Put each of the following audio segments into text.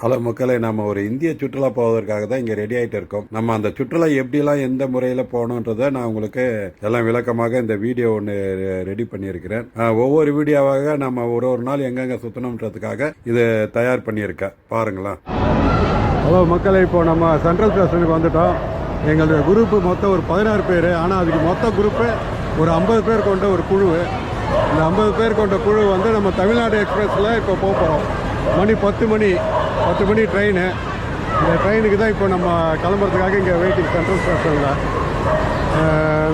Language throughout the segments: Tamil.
ஹலோ மக்களே, நம்ம ஒரு இந்திய சுற்றுலா போவதற்காக தான் இங்கே ரெடி ஆகிட்டு இருக்கோம். நம்ம அந்த சுற்றுலா எப்படிலாம் எந்த முறையில் போகணுன்றதை நான் உங்களுக்கு எல்லாம் விளக்கமாக இந்த வீடியோ ஒன்று ரெடி பண்ணியிருக்கிறேன். ஒவ்வொரு வீடியோவாக நம்ம ஒரு நாள் எங்கெங்கே சுற்றணுன்றதுக்காக இது தயார் பண்ணியிருக்கேன். பாருங்களா. ஹலோ மக்களே, இப்போ நம்ம சென்ட்ரல் ஸ்டேஷனுக்கு வந்துட்டோம். எங்களுடைய குரூப்பு மொத்தம் ஒரு 16 பேர். ஆனால் அதுக்கு மொத்த குரூப்பு ஒரு 50 பேர் கொண்ட ஒரு குழு. இந்த 50 பேர் கொண்ட குழு வந்து நம்ம தமிழ்நாடு எக்ஸ்பிரஸில் இப்போ போக போகிறோம். மணி 10 மணி ட்ரெயின். இந்த ட்ரெயினுக்கு தான் இப்போ நம்ம கிளம்புறதுக்காக இங்கே வெயிட்டிங் சென்ட்ரல் ஸ்டேஷனில்.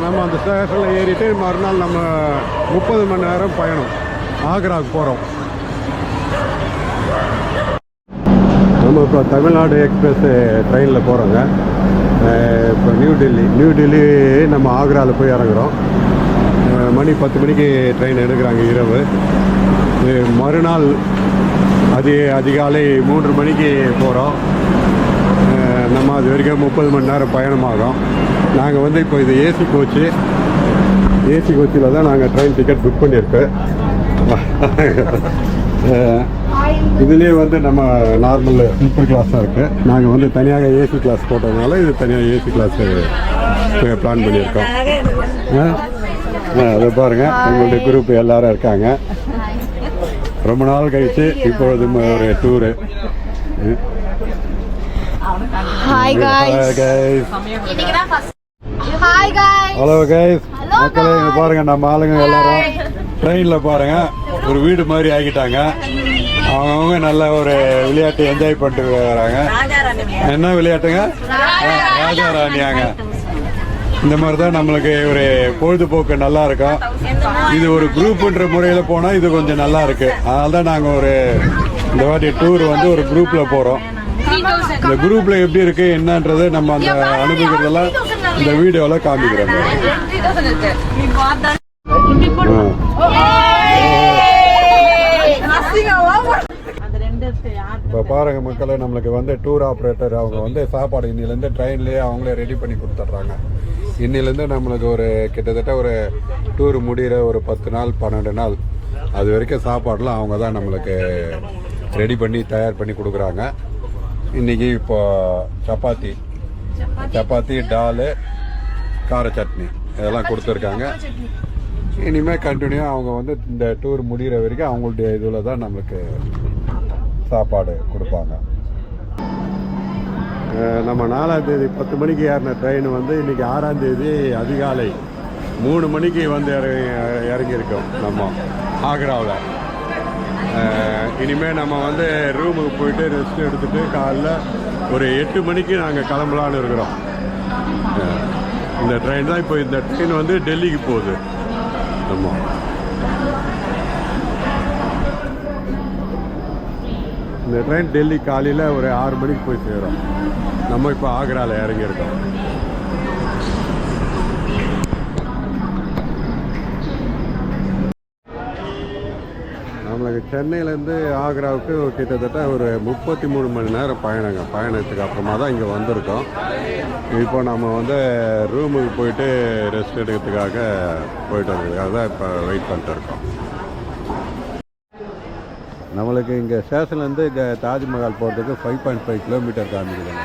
நம்ம அந்த ஸ்டேஷனில் ஏறிட்டு மறுநாள் நம்ம 30 மணி நேரம் பயணம் ஆக்ராவுக்கு போகிறோம். நம்ம இப்போ தமிழ்நாடு எக்ஸ்பிரஸ் ட்ரெயினில் போகிறோங்க. இப்போ நியூ டெல்லி நம்ம ஆக்ராவில் போய் இறங்குறோம். மணி 10 மணிக்கு ட்ரெயின் எடுக்கிறாங்க இரவு. மறுநாள் அதிகாலை 3 மணிக்கு போகிறோம். நம்ம அது வரைக்கும் 30 மணி நேரம் பயணமாகும். நாங்கள் வந்து இப்போ இது ஏசி கோச்சில் தான் நாங்கள் ட்ரெயின் டிக்கெட் புக் பண்ணியிருக்கோம். இதுலேயே வந்து நம்ம நார்மல் ஸ்லீப்பர் கிளாஸ் தான் இருக்குது. நாங்கள் வந்து தனியாக ஏசி கிளாஸ் போட்டதுனால இது தனியாக ஏசி கிளாஸ் பிளான் பண்ணியிருக்கோம். அதை பாருங்கள், எங்களுடைய குரூப் எல்லாரும் இருக்காங்க. ரொம்ப நாள் கழிச்சு இப்பொழுது ஒரு டூரு. ஹலோ கைஸ், மக்களே பாருங்க, நம்ம ஆளுங்க எல்லாரும் ட்ரெயினில் பாருங்க ஒரு வீடு மாதிரி ஆகிட்டாங்க. அவங்கவுங்க நல்ல ஒரு விளையாட்டு என்ஜாய் பண்ணிட்டு வராங்க. என்ன விளையாட்டுங்க? ராஜா ராணியாங்க. இந்த மாதிரி தான் நம்மளுக்கு ஒரு பொழுதுபோக்கு நல்லா இருக்கும். இது ஒரு குரூப்புன்ற முறையில் போனால் இது கொஞ்சம் நல்லா இருக்கு. அதனால தான் நாங்கள் இந்த வாட்டி டூர் வந்து ஒரு குரூப்பில் போகிறோம். இந்த குரூப்பில் எப்படி இருக்கு என்னன்றது நம்ம அந்த அனுபவிக்கிறதெல்லாம் இந்த வீடியோவில் காமிக்கிறோம். இப்போ பாருங்க மக்களே, நம்மளுக்கு வந்து டூர் ஆப்ரேட்டர் அவங்க வந்து சாப்பாடு இன்னிலேருந்து ட்ரெயின்லேயே அவங்களே ரெடி பண்ணி கொடுத்துட்றாங்க. இன்னிலேருந்து நம்மளுக்கு ஒரு கிட்டத்தட்ட ஒரு டூர் முடிகிற ஒரு 10 நாள் 12 நாள் அது வரைக்கும் சாப்பாடெலாம் அவங்க தான் நம்மளுக்கு ரெடி பண்ணி தயார் பண்ணி கொடுக்குறாங்க. இன்றைக்கி இப்போ சப்பாத்தி டாலு கார சட்னி இதெல்லாம் கொடுத்துருக்காங்க. இனிமேல் கண்டினியூ அவங்க வந்து இந்த டூர் முடிகிற வரைக்கும் அவங்களுடைய இதில் தான் நம்மளுக்கு சாப்பாடு கொடுப்பாங்க. நம்ம 4ஆம் தேதி 10 மணிக்கு ஏறின ட்ரெயின் வந்து இன்றைக்கி 6ஆம் தேதி அதிகாலை 3 மணிக்கு வந்து இறங்கியிருக்கோம் நம்ம ஆக்ராவில். இனிமேல் நம்ம வந்து ரூமுக்கு போயிட்டு ரெஸ்ட் எடுத்துகிட்டு காலைல ஒரு 8 மணிக்கு நாங்கள் கிளம்பலான்னு இருக்கிறோம். இந்த ட்ரெயின் தான் இப்போ இந்த ட்ரெயின் வந்து டெல்லிக்கு போகுது. ஆமாம், இந்த ட்ரெயின் டெல்லி காலையில் ஒரு 6 மணிக்கு போய் சேரும். நம்ம இப்போ ஆக்ராவில் இறங்கியிருக்கோம். நம்மளுக்கு சென்னையிலேருந்து ஆக்ராவுக்கு கிட்டத்தட்ட ஒரு 33 மணி நேரம் பயணத்துக்கு அப்புறமா தான் இங்கே வந்திருக்கோம். இப்போ நம்ம வந்து ரூமுக்கு போயிட்டு ரெஸ்ட் எடுக்கிறதுக்காக போயிட்டு வந்ததுக்காக தான் இப்போ வெயிட் பண்ணிட்டு இருக்கோம். நம்மளுக்கு இங்கே ஸ்டேஷன்லேருந்து இங்கே தாஜ்மஹால் போகிறதுக்கு 5.5 கிலோமீட்டர் காமிக்குதுங்க.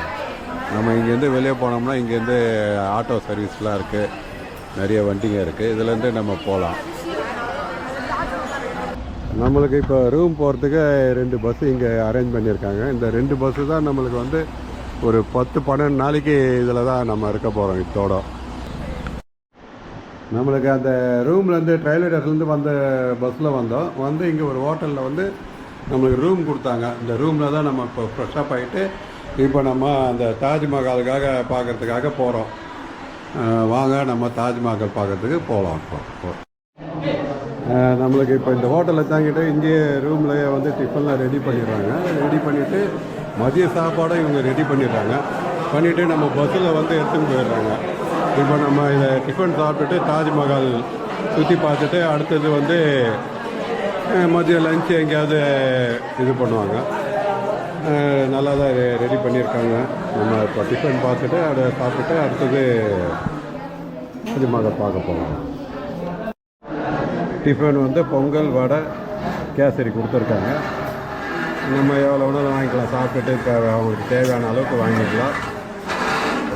நம்ம இங்கேருந்து வெளியே போனோம்னா இங்கேருந்து ஆட்டோ சர்வீஸ்லாம் இருக்குது, நிறைய வண்டிங்க இருக்குது. இதுலேருந்து நம்ம போகலாம். நம்மளுக்கு இப்போ ரூம் போகிறதுக்கு 2 பஸ்ஸு இங்கே அரேஞ்ச் பண்ணியிருக்காங்க. இந்த 2 பஸ்ஸு தான் நம்மளுக்கு வந்து ஒரு 10-12 நாளைக்கு இதில் தான் நம்ம இருக்க போகிறோம். இதோட நம்மளுக்கு அந்த ரூம்லேருந்து ட்ரைலர்லேருந்து வந்த பஸ்ஸில் வந்து இங்கே ஒரு ஹோட்டலில் வந்து நம்மளுக்கு ரூம் கொடுத்தாங்க. இந்த ரூமில் தான் நம்ம இப்போ ஃப்ரெஷ்ஷப் ஆகிட்டு இப்போ நம்ம அந்த தாஜ்மஹாலுக்காக பார்க்குறதுக்காக போகிறோம். வாங்க நம்ம தாஜ்மஹால் பார்க்குறதுக்கு போகலாம். இப்போ நம்மளுக்கு இப்போ இந்த ஹோட்டலில் தாங்கிட்டு இங்கே ரூம்லேயே வந்து டிஃபன்லாம் ரெடி பண்ணிடுறாங்க. ரெடி பண்ணிவிட்டு மதிய சாப்பாடும் இவங்க ரெடி பண்ணிவிட்டு நம்ம பஸ்ஸில் வந்து எடுத்துன்னு போயிடுறாங்க. இப்போ நம்ம இதை டிஃபன் சாப்பிட்டுட்டு தாஜ்மஹால் சுற்றி பார்த்துட்டு அடுத்தது வந்து மதியம் லஞ்சு எங்கேயாவது இது பண்ணுவாங்க. நல்லா தான் ரெடி பண்ணியிருக்காங்க. நம்ம இப்போ டிஃபன் பார்த்துட்டு அதை சாப்பிட்டுட்டு அடுத்தது தாஜ்மஹால் பார்க்க போகலாம். டிஃபன் வந்து பொங்கல், வடை, கேசரி கொடுத்துருக்காங்க. நம்ம எவ்வளோ வேணாலும் வாங்கிக்கலாம். சாப்பிட்டுட்டு அவங்களுக்கு தேவையான அளவுக்கு வாங்கிக்கலாம்.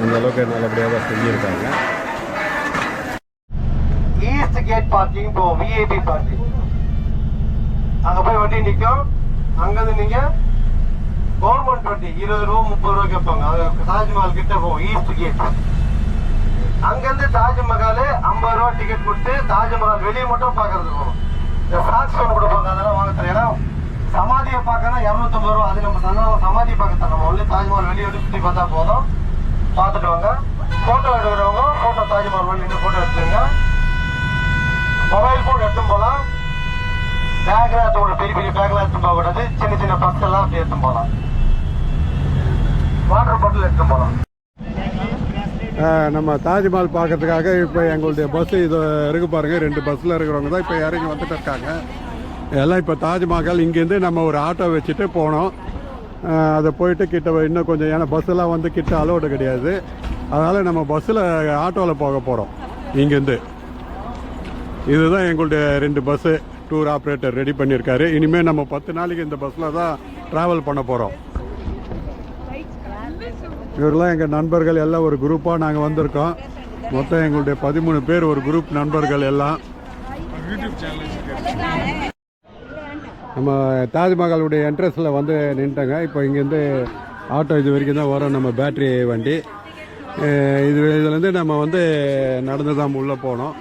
அந்த அளவுக்கு நல்லபடியாக தான் செஞ்சுருக்காங்க. ஈஸ்ட் கேட் பார்க்கிங் போவோம், விஐபி பார்க்கிங். அங்கே போய் வண்டி நிற்கும். அங்கேருந்து நீங்கள் கவர்மெண்ட் வண்டி 20 ரூபா 30 ரூபா கேட்பாங்க. அது தாஜ்மஹால் கிட்ட போவோம், ஈஸ்ட் கேட். அங்கேருந்து தாஜ்மஹால் 50 ரூபா டிக்கெட் கொடுத்து தாஜ்மஹால் வெளியே மட்டும் பார்க்கறதுக்கு போகணும். இந்த ஃபிளாக்ஸ் ஒன்று கொடுப்பாங்க, அதெல்லாம் வாங்க தர இடம். சமாதியை பார்க்கணும் 250 ரூபா. அது நம்ம சமாதி பார்க்க நம்ம வந்து தாஜ்மஹால் வெளியே வந்து சுற்றி பார்த்தா போதும். பார்த்துட்டு வாங்க. ஃபோட்டோ எடுக்கிறவங்க ஃபோட்டோ தாஜ்மஹால் வெளியே ஃபோட்டோ எடுத்துங்க. மொபைல் ஃபோன் எடுத்துன்னு போகலாம். பேக்லாம் எடுத்து பெரிய பெரிய பேக்லாம் எடுத்து போகக்கூடாது. சின்ன சின்ன பர்ஸ் எல்லாம் அப்படி எடுத்து போகலாம். வாட்டர் பாட்டில் எடுத்து போகலாம். நம்ம தாஜ்மஹால் பார்க்கறதுக்காக இப்போ எங்களுடைய பஸ்ஸு இது இருக்கு பாருங்கள். 2 பஸ்ஸில் இருக்கிறவங்க தான் இப்போ இறங்கி வந்துட்டு இருக்காங்க. எல்லாம் இப்போ தாஜ்மஹால் இங்கேருந்து நம்ம ஒரு ஆட்டோ வச்சுட்டு போனோம். அதை போயிட்டு கிட்ட இன்னும் கொஞ்சம், ஏன்னா பஸ்ஸெல்லாம் வந்து கிட்ட அலோடு கிடையாது. அதனால் நம்ம பஸ்ஸில் ஆட்டோவில் போக போகிறோம் இங்கேருந்து. இதுதான் எங்களுடைய 2 பஸ்ஸு டூர் ஆப்ரேட்டர் ரெடி பண்ணியிருக்காரு. இனிமேல் நம்ம 10 நாளைக்கு இந்த பஸ்ஸில் தான் ட்ராவல் பண்ண போகிறோம். இவரெல்லாம் எங்கள் நண்பர்கள் எல்லாம் ஒரு குரூப்பாக நாங்கள் வந்திருக்கோம். மொத்தம் எங்களுடைய 13 பேர் ஒரு குரூப் நண்பர்கள் எல்லாம். நம்ம தாஜ்மஹாலுடைய என்ட்ரன்ஸில் வந்து நின்றுட்டாங்க. இப்போ இங்கேருந்து ஆட்டோ இது வரைக்கும் தான் வரும், நம்ம பேட்ரி வண்டி. இதுலேருந்து நம்ம வந்து நடந்து தான் உள்ளே போனோம்.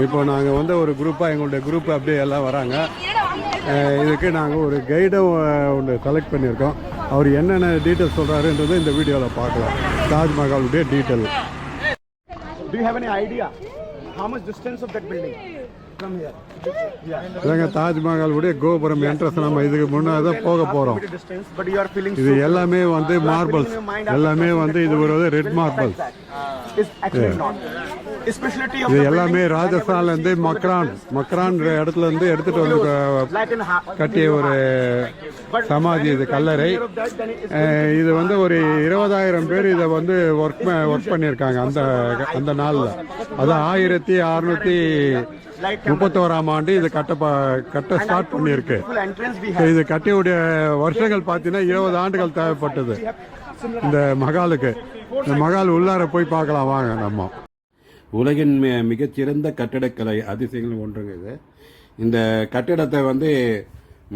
இப்போ நாங்கள் வந்து ஒரு குரூப்பாக எங்களுடைய குரூப் அப்படியே எல்லாம் வராங்க. இதுக்கு நாங்கள் ஒரு கைடும் ஒன்று செலக்ட் பண்ணியிருக்கோம். அவர் என்னென்ன டீட்டெயில்ஸ் சொல்கிறாருன்றது இந்த வீடியோவில் பார்க்கலாம். தாஜ்மஹாலுடைய detail. Do you have any idea how much distance of that building from here? இதாங்க தாஜ்மஹாலுடைய கோபுரம் என்ட்ரன்ஸ். நம்ம இதுக்கு முன்னாடி தான் போக போகிறோம். இது எல்லாமே வந்து மார்பிள்ஸ், எல்லாமே வந்து இது ஒரு ரெட் மார்பிள்ஸ். இது எல்லாமே ராஜஸ்தான்லேருந்து மக்ரான் இடத்துல இருந்து எடுத்துட்டு வந்து கட்டிய ஒரு சமாதி, இது கல்லறை. இது வந்து ஒரு 20,000 பேர் இதை வந்து ஒர்க் பண்ணியிருக்காங்க அந்த நாளில். அது 1631ஆம் ஆண்டு இது கட்ட ஸ்டார்ட் பண்ணியிருக்கு. இது கட்டியுடைய வருஷங்கள் பார்த்தீங்கன்னா 20 ஆண்டுகள் தேவைப்பட்டது இந்த மகாலுக்கு. இந்த மகால் உள்ளார போய் பார்க்கலாம் வாங்க. நம்ம உலகின் மிகச்சிறந்த கட்டிடக்கலை அதிசயங்கள் ஒன்றுங்க இது. இந்த கட்டிடத்தை வந்து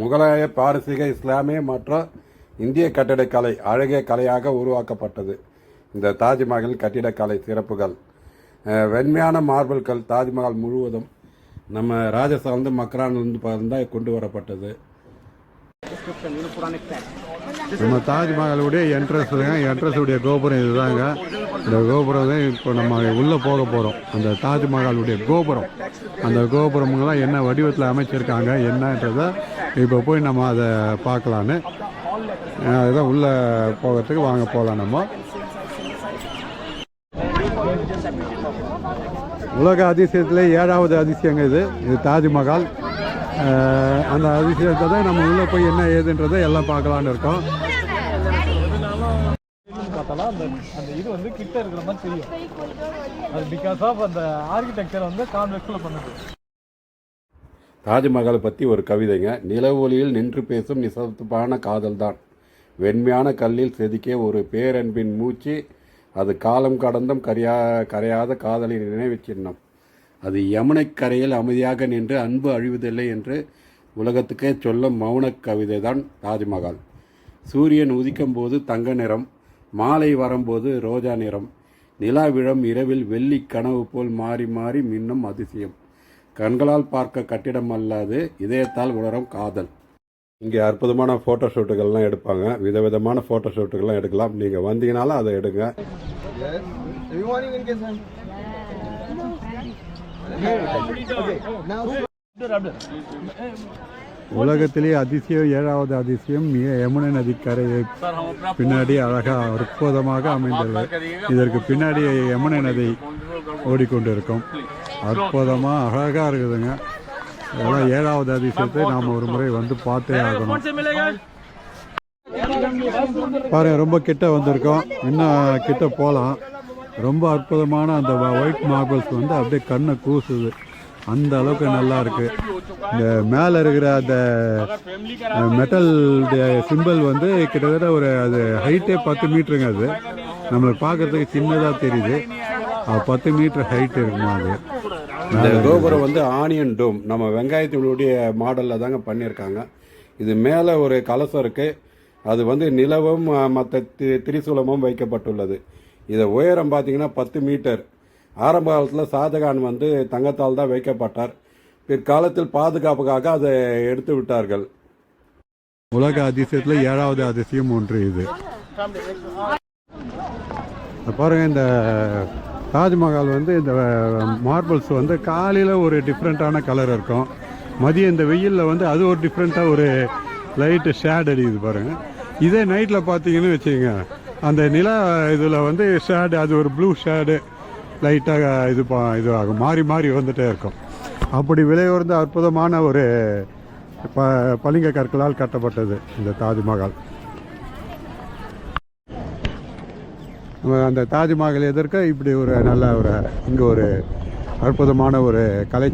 முகலாய, பாரசீக, இஸ்லாமிய மற்றும் இந்திய கட்டிடக்கலை அழகிய கலையாக உருவாக்கப்பட்டது. இந்த தாஜ்மஹால் கட்டிடக்கலை சிறப்புகள் வெண்மையான மார்பிள்கள் தாஜ்மஹால் முழுவதும் நம்ம ராஜஸ்தான் மக்ரான்லேருந்து தான் கொண்டு வரப்பட்டது. நம்ம தாஜ்மஹாலுடைய என்ட்ரன்ஸுடைய கோபுரம் இதுதாங்க. இந்த கோபுரம் தான் இப்போ நம்ம உள்ளே போக போகிறோம். அந்த தாஜ்மஹாலுடைய கோபுரம், அந்த கோபுரம்லாம் என்ன வடிவத்தில் அமைச்சிருக்காங்க என்னன்றதை இப்போ போய் நம்ம அதை பார்க்கலான்னு அதுதான் உள்ளே போகிறதுக்கு வாங்க போகலாம். நம்ம உலக அதிசயத்தில் 7வது அதிசயங்க இது தாஜ்மஹால். அந்த அதிசயத்தை தான் நம்ம உள்ளே போய் என்ன ஏதுன்றதை எல்லாம் பார்க்கலான்னு இருக்கோம். பார்த்தாலும் அந்த இது வந்து கிட்ட இருக்கிற மாதிரி தெரியும். அது பிகாஸ் ஆஃப் அந்த ஆர்கிடெக்சர் வந்து கான்வெக்ஸில் பண்ணுது. தாஜ்மஹாலை பற்றி ஒரு கவிதைங்க. நில ஒளியில் நின்று பேசும் நிசப்தமான காதல் தான் வெண்மையான கல்லில் செதுக்கிய ஒரு பேரன்பின் மூச்சு. அது காலம் கடந்தும் கரையாத காதலின் நினைவு சின்னம். அது யமுனை கரையில் அமைதியாக நின்று அன்பு அழிவதில்லை என்று உலகத்துக்கே சொல்லும் மௌன கவிதை தான் தாஜ்மஹால். சூரியன் உதிக்கும் போது தங்க நிறம், மாலை வரும்போது ரோஜா நிறம், நிலா விழும் இரவில் வெள்ளி கனவு போல் மாறி மாறி மின்னும் அதிசயம். கண்களால் பார்க்க கட்டிடம் அல்லாது இதயத்தால் உணரும் காதல். இங்கே அற்புதமான ஃபோட்டோ ஷூட்டுகள்லாம் எடுப்பாங்க. விதவிதமான ஃபோட்டோ ஷூட்டுகள்லாம் எடுக்கலாம். நீங்கள் வந்தீங்கனாலும் அதை எடுங்க. உலகத்திலே அதிசயம் 7வது அதிசயம் யமுனை நதிக்கரையை பின்னாடி அழகாக அற்புதமாக அமைந்துள்ளது. இதற்கு பின்னாடி யமுனை நதி ஓடிக்கொண்டிருக்கும். அற்புதமாக அழகாக இருக்குதுங்க. அதெல்லாம் 7வது அதிசயத்தை நாம் ஒரு முறை வந்து பார்த்தே ஆகணும். பாருங்க, ரொம்ப கிட்ட வந்திருக்கோம். இன்னும் கிட்ட போகலாம். ரொம்ப அற்புதமான அந்த ஒயிட் மார்பிள்ஸ் வந்து அப்படியே கண்ணை கூசுது. அந்த அளவுக்கு நல்லா இருக்கு. இந்த மேலே இருக்கிற அந்த மெட்டல் சிம்பிள் வந்து கிட்டத்தட்ட ஒரு அது ஹைட்டே 10 மீட்டருங்க. அது நம்மளுக்கு பார்க்கறதுக்கு சின்னதாக தெரியுது. 10 மீட்டர் ஹைட் இருக்குமா அது. இந்த கோபுரம் வந்து ஆனியன் டோம் நம்ம வெங்காயத்தினுடைய மாடலில் தாங்க பண்ணியிருக்காங்க. இது மேலே ஒரு கலசம் இருக்குது. அது வந்து நிலவும் மற்ற திரிசூலமும் வைக்கப்பட்டுள்ளது. இதை உயரம் பார்த்தீங்கன்னா 10 மீட்டர். ஆரம்ப காலத்தில் ஷாஜகான் வந்து தங்கத்தால் தான் வைக்கப்பட்டார். பிற்காலத்தில் பாதுகாப்புக்காக அதை எடுத்து விட்டார்கள். உலக அதிசயத்தில் 7வது அதிசயம் ஒன்று இது. பாருங்க, இந்த தாஜ்மஹால் வந்து இந்த மார்பிள்ஸ் வந்து காலையில் ஒரு டிஃப்ரெண்ட்டான கலர் இருக்கும். மதியம் இந்த வெயிலில் வந்து அது ஒரு டிஃப்ரெண்ட்டாக ஒரு லைட்டு ஷேட் அடிக்குது பாருங்கள். இதே நைட்டில் பார்த்தீங்கன்னு வச்சுக்கோங்க, அந்த நிலா இதில் வந்து ஷேடு அது ஒரு ப்ளூ ஷேடு லைட்டாக இது ஆகும், மாறி மாறி வந்துகிட்டே இருக்கும். அப்படி விலையுயர்ந்த அற்புதமான ஒரு பளிங்கு கற்களால் கட்டப்பட்டது இந்த தாஜ்மஹால். அந்த தாஜ்மஹால் எதிர்க்க இப்படி ஒரு நல்ல ஒரு இங்கே ஒரு அற்புதமான ஒரு கலை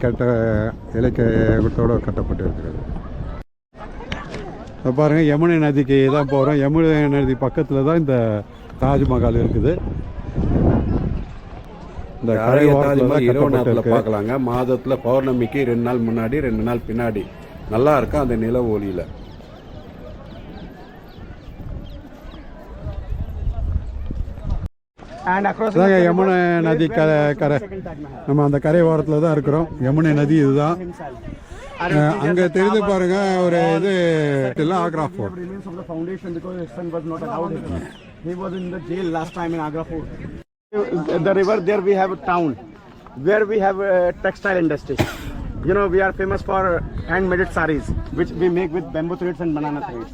இலக்கியத்தோடு கட்டப்பட்டு இருக்கிறது. பாருங்கள், யமுனை நதிக்கு தான் போகிறோம். யமுனை நதி பக்கத்தில் தான் இந்த தாஜ்மஹால் இருக்குது. இந்த கரை தாஜ்மஹால் இரவு நேரத்தில் பார்க்கலாங்க. மாதத்தில் பௌர்ணமிக்கு 2 நாள் முன்னாடி 2 நாள் பின்னாடி நல்லா இருக்கும் அந்த நில ஒளியில். யமுனை நதி கரை நம்ம அந்த கரை ஓரத்தில் தான் இருக்கிறோம். யமுனை நதி இதுதான். அங்க தெரிந்து பாருங்க ஒரு இது Agra fort. The river there we have a town where we have a textile industry. You know, we are famous for hand-made sarees which we make with bamboo threads and banana threads.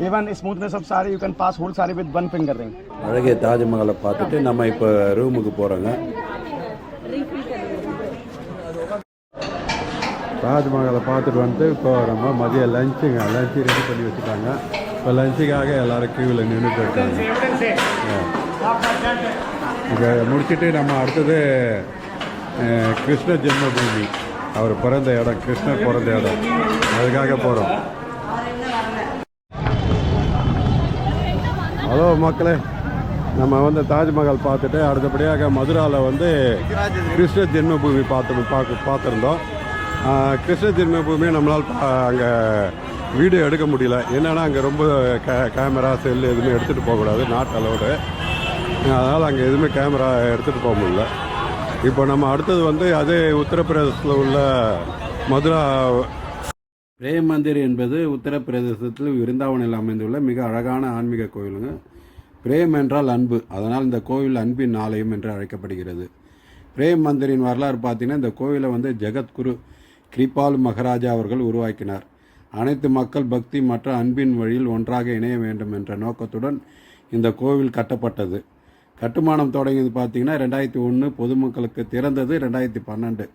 Even smoothness of saree, you can pass whole saree with one finger ring. அழகிய தாஜ்மஹாலை பார்த்துட்டு நம்ம இப்போ ரூமுக்கு போகிறோங்க. தாஜ்மஹாலை பார்த்துட்டு வந்து இப்போ நம்ம மதியம் லஞ்சு ரெடி பண்ணி வச்சுட்டாங்க. இப்போ லஞ்சுக்காக எல்லோரும் கியூவில் நின்றுட்டு இருக்காங்க. இதை முடிச்சுட்டு நம்ம அடுத்தது கிருஷ்ண ஜென்மபூமி, அவர் பிறந்த இடம், கிருஷ்ணர் பிறந்த இடம், அதுக்காக போகிறோம். ஹலோ மக்களே, நம்ம வந்து தாஜ்மஹால் பார்த்துட்டு அடுத்தபடியாக மதுராவில் வந்து கிருஷ்ண ஜென்மபூமி பார்த்துருந்தோம். கிருஷ்ண ஜென்மபூமி நம்மளால் அங்கே வீடியோ எடுக்க முடியல. என்னென்னா அங்கே ரொம்ப கேமரா செல்லு எதுவுமே எடுத்துகிட்டு போகக்கூடாது, நாட் அலோடு. அதனால் அங்கே எதுவுமே கேமரா எடுத்துகிட்டு போக முடியல. இப்போ நம்ம அடுத்தது வந்து அதே உத்தரப்பிரதேசத்தில் உள்ள மதுரா பிரேம் மந்திர் என்பது உத்தரப்பிரதேசத்தில் விருந்தாவனில் அமைந்துள்ள மிக அழகான ஆன்மீக கோயிலுங்க. பிரேம் என்றால் அன்பு, அதனால் இந்த கோவில் அன்பின் ஆலயம் என்று அழைக்கப்படுகிறது. பிரேம் மந்திரின் வரலாறு பார்த்தீங்கன்னா, இந்த கோவிலை வந்து ஜெகத்குரு கிரிபால் மகாராஜா அவர்கள் உருவாக்கினார். அனைத்து மக்கள் பக்தி மற்றும் அன்பின் வழியில் ஒன்றாக இணைய வேண்டும் என்ற நோக்கத்துடன் இந்த கோவில் கட்டப்பட்டது. கட்டுமானம் தொடங்கியது பார்த்தீங்கன்னா 2001, பொதுமக்களுக்கு திறந்தது 2012.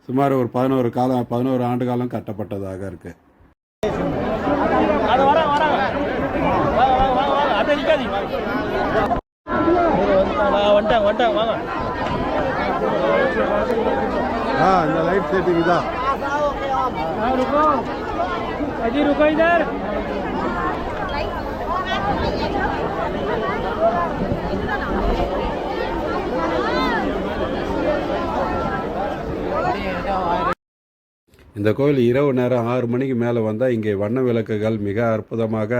சுமார் ஒரு 11 ஆண்டு காலம் கட்டப்பட்டதாக இருக்கு. இந்த லைட் செட்டிங் தான். இந்த கோவில் இரவு நேரம் 6 மணிக்கு மேலே வந்தால் இங்கே வண்ண விளக்குகள் மிக அற்புதமாக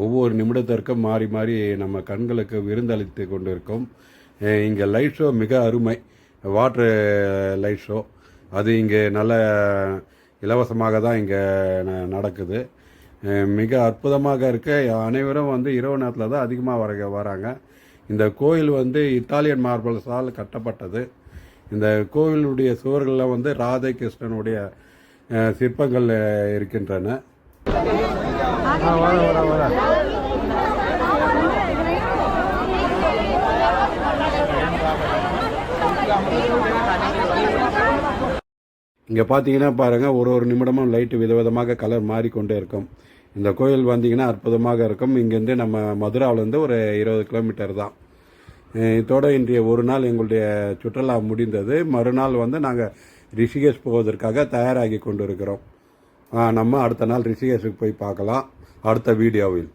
ஒவ்வொரு நிமிடத்திற்கும் மாறி மாறி நம்ம கண்களுக்கு விருந்தளித்து கொண்டு இருக்கும். இங்கே லைட் ஷோ மிக அருமை, வாட்ரு லைட் ஷோ. அது இங்கே நல்ல இலவசமாக தான் இங்கே நடக்குது. மிக அற்புதமாக இருக்க. அனைவரும் வந்து இரவு நேரத்தில் தான் அதிகமாக வராங்க. இந்த கோயில் வந்து இத்தாலியன் மார்பிள்ஸால் கட்டப்பட்டது. இந்த கோவிலுடைய சுவர்களில் வந்து ராதை கிருஷ்ணனுடைய சிற்பங்கள் இருக்கின்றன. இங்கே பார்த்தீங்கன்னா பாருங்கள், ஒரு நிமிடமும் லைட்டு விதவிதமாக கலர் மாறிக்கொண்டே இருக்கும். இந்த கோயில் வந்தீங்கன்னா அற்புதமாக இருக்கும். இங்கேருந்து நம்ம மதுராவிலேருந்து ஒரு 20 கிலோமீட்டர் தான். இதோட இன்றைய ஒரு நாள் எங்களுடைய சுற்றுலா முடிந்தது. மறுநாள் வந்து நாங்கள் ரிஷிகேஷ் போவதற்காக தயாராகி கொண்டு இருக்கிறோம். நம்ம அடுத்த நாள் ரிஷிகேஷுக்கு போய் பார்க்கலாம் அடுத்த வீடியோவில்.